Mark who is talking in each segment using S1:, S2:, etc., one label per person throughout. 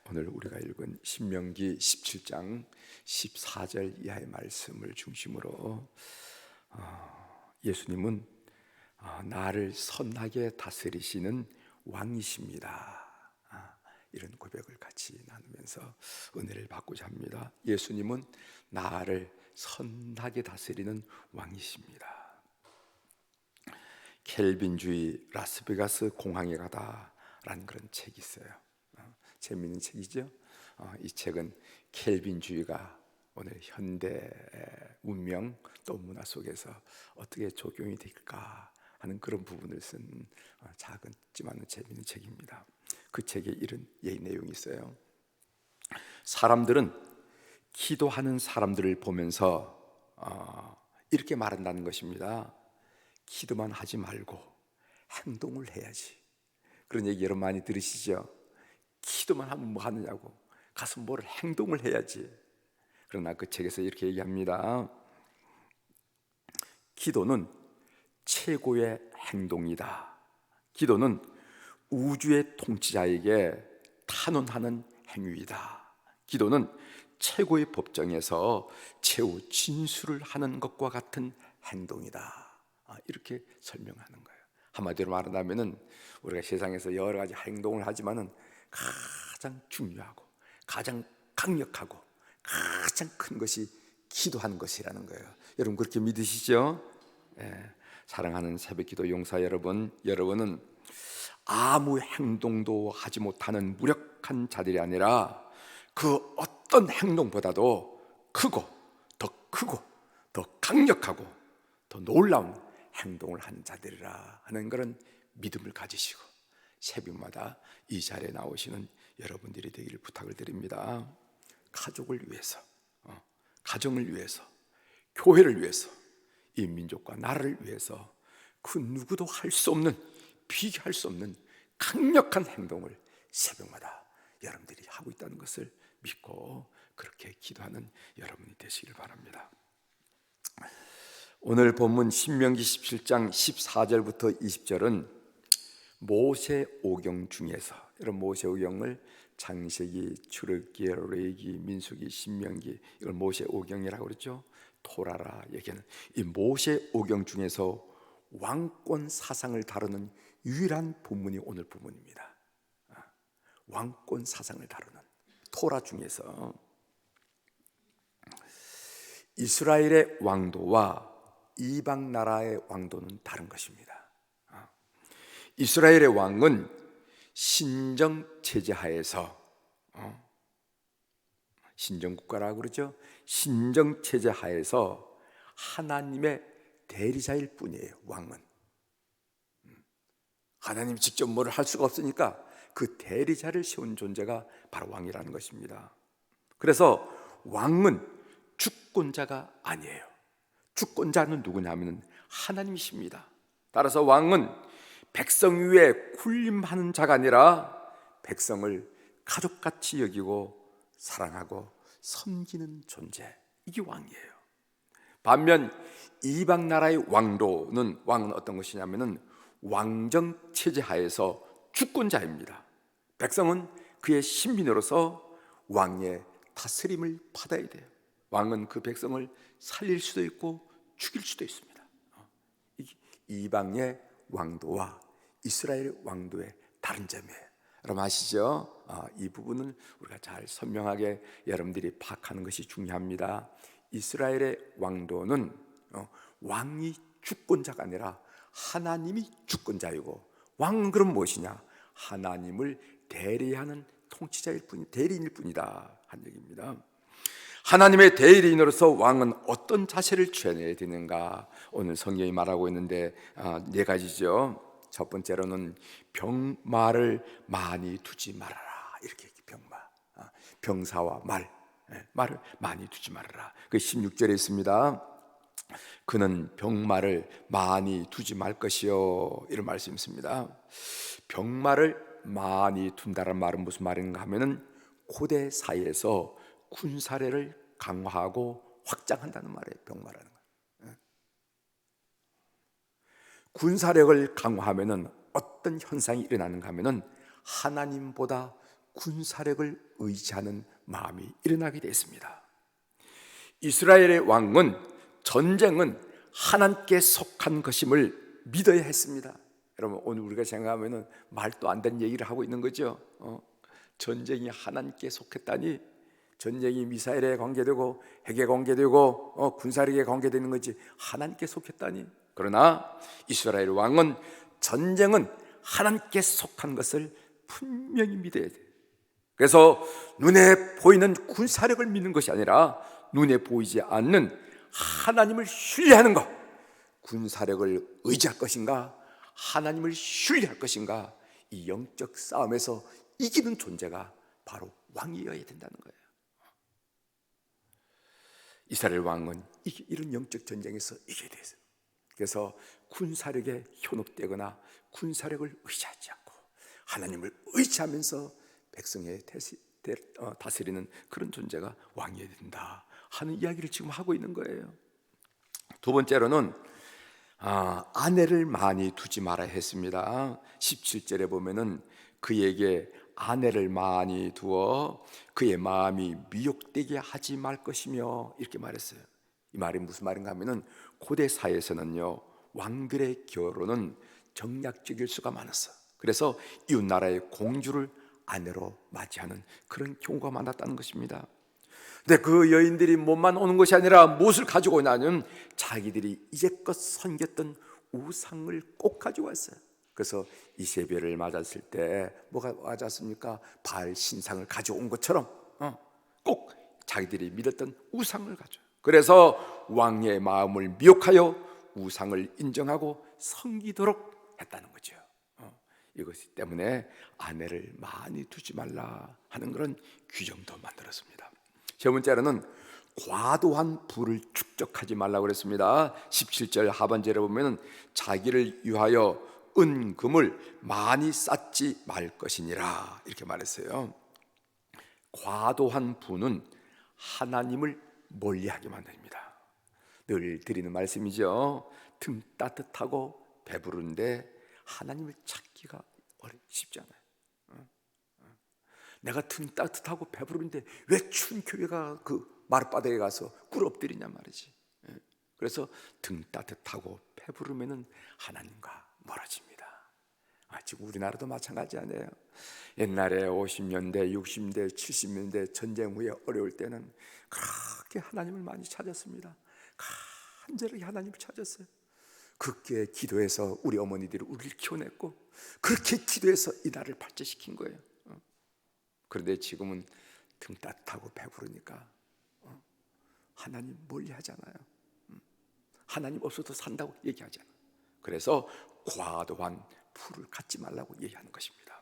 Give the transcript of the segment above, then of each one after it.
S1: 오늘 우리가 읽은 신명기 17장 14절 이하의 말씀을 중심으로 예수님은 나를 선하게 다스리시는 왕이십니다. 이런 고백을 같이 나누면서 은혜를 받고자 합니다. 예수님은 나를 선하게 다스리는 왕이십니다. 켈빈주의 라스베가스 공항에 가다라는 그런 책이 있어요. 재미있는 책이죠. 이 책은 켈빈주의가 오늘 현대 문명 또 문화 속에서 어떻게 적용이 될까 하는 그런 부분을 쓴 작지만 재미있는 책입니다. 그 책에 이런 내용이 있어요. 사람들은 기도하는 사람들을 보면서 이렇게 말한다는 것입니다. 기도만 하지 말고 행동을 해야지. 그런 얘기 여러분 많이 들으시죠? 기도만 하면 뭐 하느냐고, 가서 뭘 행동을 해야지. 그러나 그 책에서 이렇게 얘기합니다. 기도는 최고의 행동이다. 기도는 우주의 통치자에게 탄원하는 행위이다. 기도는 최고의 법정에서 최후 진술을 하는 것과 같은 행동이다. 이렇게 설명하는 거예요. 한마디로 말한다면은 우리가 세상에서 여러 가지 행동을 하지만은 가장 중요하고 가장 강력하고 가장 큰 것이 기도하는 것이라는 거예요. 여러분 그렇게 믿으시죠? 사랑하는 새벽기도 용사 여러분, 여러분은 아무 행동도 하지 못하는 무력한 자들이 아니라 그 어떤 행동보다도 크고 더 강력하고 더 놀라운 행동을 하는 자들이라 하는 그런 믿음을 가지시고 새벽마다 이 자리에 나오시는 여러분들이 되기를 부탁을 드립니다. 가족을 위해서, 가정을 위해서, 교회를 위해서, 이 민족과 나라를 위해서 그 누구도 할 수 없는, 비교할 수 없는 강력한 행동을 새벽마다 여러분들이 하고 있다는 것을 믿고 그렇게 기도하는 여러분이 되시길 바랍니다. 오늘 본문 신명기 17장 14절부터 20절은 모세오경 중에서, 여러분 모세오경을 창세기, 출애굽기, 레위기, 민수기, 신명기, 이걸 모세오경이라고 그러죠. 토라라 얘기하는 이 모세오경 중에서 왕권 사상을 다루는 유일한 본문이 오늘 본문입니다. 왕권 사상을 다루는 토라 중에서 이스라엘의 왕도와 이방 나라의 왕도는 다른 것입니다. 이스라엘의 왕은 신정 체제 하에서, 신정국가라고 그러죠. 신정 체제 하에서 하나님의 대리자일 뿐이에요. 왕은 하나님이 직접 뭐를 할 수가 없으니까 그 대리자를 세운 존재가 바로 왕이라는 것입니다. 그래서 왕은 주권자가 아니에요. 주권자는 누구냐면 하나님이십니다. 따라서 왕은 백성 위에 군림하는 자가 아니라 백성을 가족같이 여기고 사랑하고 섬기는 존재, 이게 왕이에요. 반면 이방 나라의 왕은 어떤 것이냐면 왕정 체제 하에서 주권자입니다. 백성은 그의 신민으로서 왕의 다스림을 받아야 돼요. 왕은 그 백성을 살릴 수도 있고 죽일 수도 있습니다. 이방의 왕도와 이스라엘 왕도의 다른 점이에요. 여러분 아시죠? 이 부분을 우리가 잘 선명하게 여러분들이 파악하는 것이 중요합니다. 이스라엘의 왕도는 왕이 주권자가 아니라 하나님이 주권자이고, 왕은 그럼 무엇이냐? 하나님을 대리하는 통치자일 뿐, 대리인일 뿐이다 한 얘기입니다. 하나님의 대리인으로서 왕은 어떤 자세를 취해야 되는가? 오늘 성경이 말하고 있는데 네 가지죠. 첫 번째로는 병마를 많이 두지 말아라, 이렇게 병사와 말을 많이 두지 말아라. 그 16절에 있습니다. 그는 병마를 많이 두지 말 것이요, 이런 말씀이 있습니다. 병마를 많이 둔다는 말은 무슨 말인가 하면은 고대 사회에서 군사력을 강화하고 확장한다는 말이에요. 병마라는 거. 군사력을 강화하면은 어떤 현상이 일어나는가 하면은 하나님보다 군사력을 의지하는 마음이 일어나게 됐습니다. 이스라엘의 왕은 전쟁은 하나님께 속한 것임을 믿어야 했습니다. 여러분, 오늘 우리가 생각하면 말도 안 되는 얘기를 하고 있는 거죠. 전쟁이 하나님께 속했다니, 전쟁이 미사일에 관계되고 핵에 관계되고 군사력에 관계되는 거지 하나님께 속했다니. 그러나 이스라엘 왕은 전쟁은 하나님께 속한 것을 분명히 믿어야 돼. 그래서 눈에 보이는 군사력을 믿는 것이 아니라 눈에 보이지 않는 하나님을 신뢰하는 것, 군사력을 의지할 것인가 하나님을 신뢰할 것인가, 이 영적 싸움에서 이기는 존재가 바로 왕이어야 된다는 거예요. 이스라엘 왕은 이런 영적 전쟁에서 이기게 됐어요. 그래서 군사력에 현혹되거나 군사력을 의지하지 않고 하나님을 의지하면서 백성에 다스리는 그런 존재가 왕이어야 된다 하는 이야기를 지금 하고 있는 거예요. 두 번째로는 아내를 많이 두지 말아야 했습니다. 17절에 보면은 그에게 아내를 많이 두어 그의 마음이 미혹되게 하지 말 것이며 이렇게 말했어요. 이 말이 무슨 말인가 하면은 고대 사회에서는요, 왕들의 결혼은 정략적일 수가 많았어. 그래서 이웃 나라의 공주를 아내로 맞이하는 그런 경우가 많았다는 것입니다. 근데 그 여인들이 몸만 오는 것이 아니라 무엇을 가지고 오냐면 자기들이 이제껏 섬겼던 우상을 꼭 가지고 왔어요. 그래서 이세벨을 맞았을 때 뭐가 맞았습니까? 바알 신상을 가져온 것처럼 꼭 자기들이 믿었던 우상을 가져요. 그래서 왕의 마음을 미혹하여 우상을 인정하고 섬기도록 했다는 거죠. 이것 때문에 아내를 많이 두지 말라 하는 그런 규정도 만들었습니다. 세 번째로는 과도한 부를 축적하지 말라고 그랬습니다. 17절 하반절에 보면 자기를 위하여 은금을 많이 쌓지 말 것이니라 이렇게 말했어요. 과도한 부는 하나님을 멀리하게 만듭니다. 늘 드리는 말씀이죠. 등 따뜻하고 배부른데 하나님을 찾기가 쉽지 않아요. 내가 등 따뜻하고 배부른데 왜 추운 교회가 그 마룻바닥에 가서 꿇어 엎드리냐 말이지. 그래서 등 따뜻하고 배부르면은 하나님과 멀어집니다. 지금 우리나라도 마찬가지 아니에요. 옛날에 50년대, 60년대, 70년대 전쟁 후에 어려울 때는 그렇게 하나님을 많이 찾았습니다. 간절하게 하나님을 찾았어요. 그렇게 기도해서 우리 어머니들이 우리를 키워냈고 그렇게 기도해서 이 나라를 발전시킨 거예요. 그런데 지금은 등 따뜻하고 배부르니까 하나님 멀리 하잖아요. 하나님 없어도 산다고 얘기하잖아요. 그래서 과도한 부를 갖지 말라고 얘기하는 것입니다.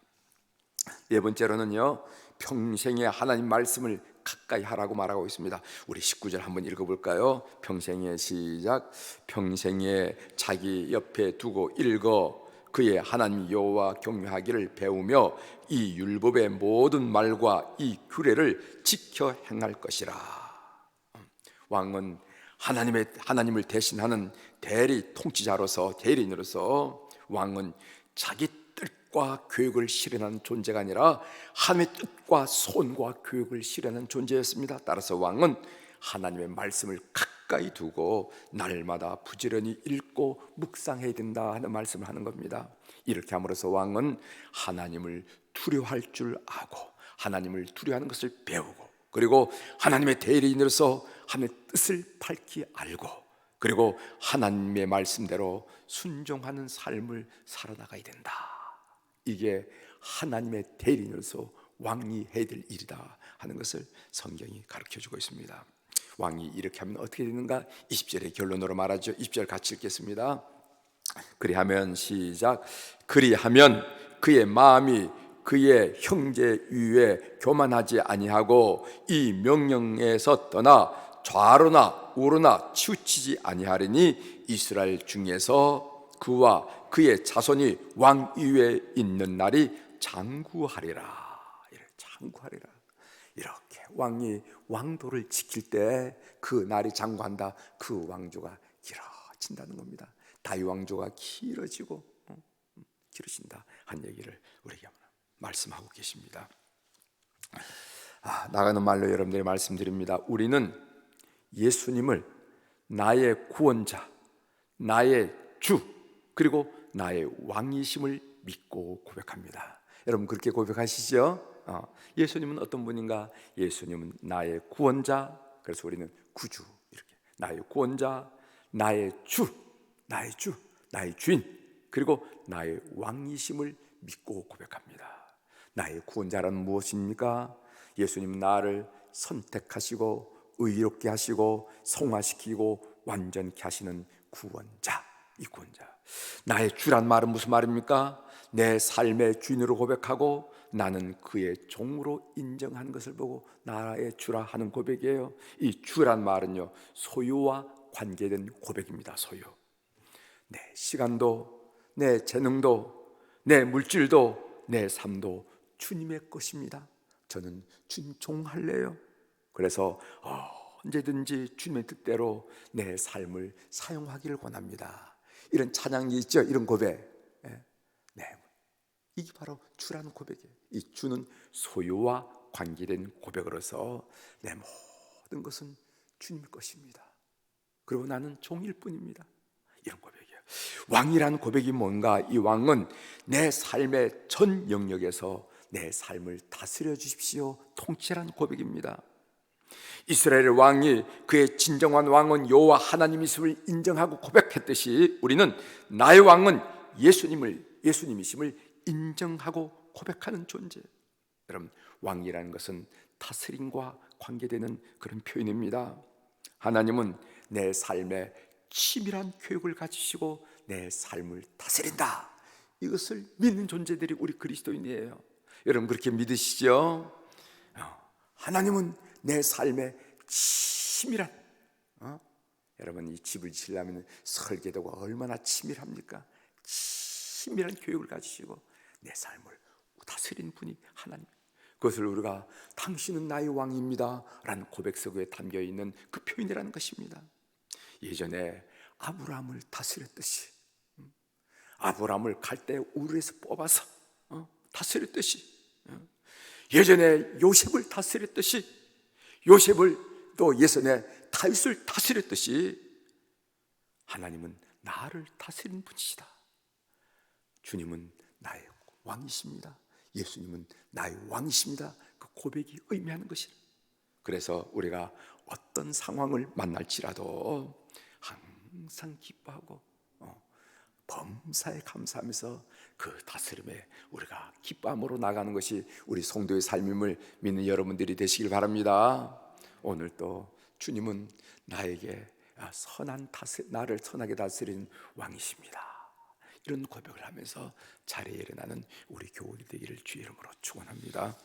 S1: 네 번째로는요, 평생에 하나님 말씀을 가까이 하라고 말하고 있습니다. 우리 19절 한번 읽어볼까요? 평생에 시작. 평생에 자기 옆에 두고 읽어 그의 하나님 여호와 경외하기를 배우며 이 율법의 모든 말과 이 규례를 지켜 행할 것이라. 왕은 하나님을 대신하는 대리 통치자로서, 대리인으로서 왕은 자기 뜻과 교육을 실현하는 존재가 아니라 하나님의 뜻과 손과 교육을 실현하는 존재였습니다. 따라서 왕은 하나님의 말씀을 가까이 두고 날마다 부지런히 읽고 묵상해야 된다 하는 말씀을 하는 겁니다. 이렇게 함으로써 왕은 하나님을 두려워할 줄 아고 하나님을 두려워하는 것을 배우고, 그리고 하나님의 대리인으로서 하나님의 뜻을 밝히 알고, 그리고 하나님의 말씀대로 순종하는 삶을 살아나가야 된다. 이게 하나님의 대리인으로서 왕이 해야 될 일이다 하는 것을 성경이 가르쳐주고 있습니다. 왕이 이렇게 하면 어떻게 되는가? 20절의 결론으로 말하죠. 20절 같이 읽겠습니다. 그리하면 시작. 그리하면 그의 마음이 그의 형제 위에 교만하지 아니하고 이 명령에서 떠나 좌로나 우로나 치우치지 아니하리니 이스라엘 중에서 그와 그의 자손이 왕 위에 있는 날이 장구하리라. 장구하리라. 이렇게 왕이 왕도를 지킬 때 그 날이 장구한다. 그 왕조가 길어진다는 겁니다. 다윗 왕조가 길어진다 한 얘기를 우리에게 말씀하고 계십니다. 나가는 말로 여러분들이 말씀드립니다. 우리는 예수님을 나의 구원자, 나의 주, 그리고 나의 왕이심을 믿고 고백합니다. 여러분 그렇게 고백하시죠? 예수님은 어떤 분인가? 예수님은 나의 구원자, 그래서 우리는 구주, 이렇게 나의 구원자, 나의 주, 나의 주, 나의 주인, 그리고 나의 왕이심을 믿고 고백합니다. 나의 구원자란 무엇입니까? 예수님 나를 선택하시고 의롭게 하시고 성화시키고 완전케 하시는 구원자, 이 구원자. 나의 주란 말은 무슨 말입니까? 내 삶의 주인으로 고백하고 나는 그의 종으로 인정하는 것을 보고 나의 주라 하는 고백이에요. 이 주란 말은요, 소유와 관계된 고백입니다. 소유. 내 시간도, 내 재능도, 내 물질도, 내 삶도 주님의 것입니다. 저는 주님 종할래요. 그래서 언제든지 주님의 뜻대로 내 삶을 사용하기를 원합니다. 이런 찬양이 있죠. 이런 고백. 네, 이게 바로 주라는 고백이에요. 이 주는 소유와 관계된 고백으로서 내 모든 것은 주님의 것입니다. 그리고 나는 종일 뿐입니다. 이런 고백이에요. 왕이라는 고백이 뭔가? 이 왕은 내 삶의 전 영역에서 내 삶을 다스려 주십시오, 통치라는 고백입니다. 이스라엘의 왕이 그의 진정한 왕은 여호와 하나님이심을 인정하고 고백했듯이 우리는 나의 왕은 예수님이심을 인정하고 고백하는 존재. 여러분, 왕이라는 것은 다스림과 관계되는 그런 표현입니다. 하나님은 내 삶에 치밀한 교육을 가지시고 내 삶을 다스린다. 이것을 믿는 존재들이 우리 그리스도인이에요. 여러분 그렇게 믿으시죠? 하나님은 내 삶에 치밀한 여러분 이 집을 지으려면 설계도가 얼마나 치밀합니까? 치밀한 교육을 가지시고 내 삶을 다스린 분이 하나님. 그것을 우리가 당신은 나의 왕입니다 라는 고백 속에 담겨있는 그 표현이라는 것입니다. 예전에 아브라함을 다스렸듯이, 아브라함을 갈대 우르에서 뽑아서 다스렸듯이, 예전에 요셉을 다스렸듯이, 요셉을 또 예전에 다윗을 다스렸듯이 하나님은 나를 다스린 분이시다. 주님은 나의 왕이십니다. 예수님은 나의 왕이십니다. 그 고백이 의미하는 것이다. 그래서 우리가 어떤 상황을 만날지라도 항상 기뻐하고 범사에 감사하면서 그 다스림에 우리가 기뻐함으로 나가는 것이 우리 성도의 삶임을 믿는 여러분들이 되시길 바랍니다. 오늘 또 주님은 나에게 나를 선하게 다스리는 왕이십니다. 이런 고백을 하면서 자리에 일어나는 우리 교우들이 되기를 주의 이름으로 축원합니다.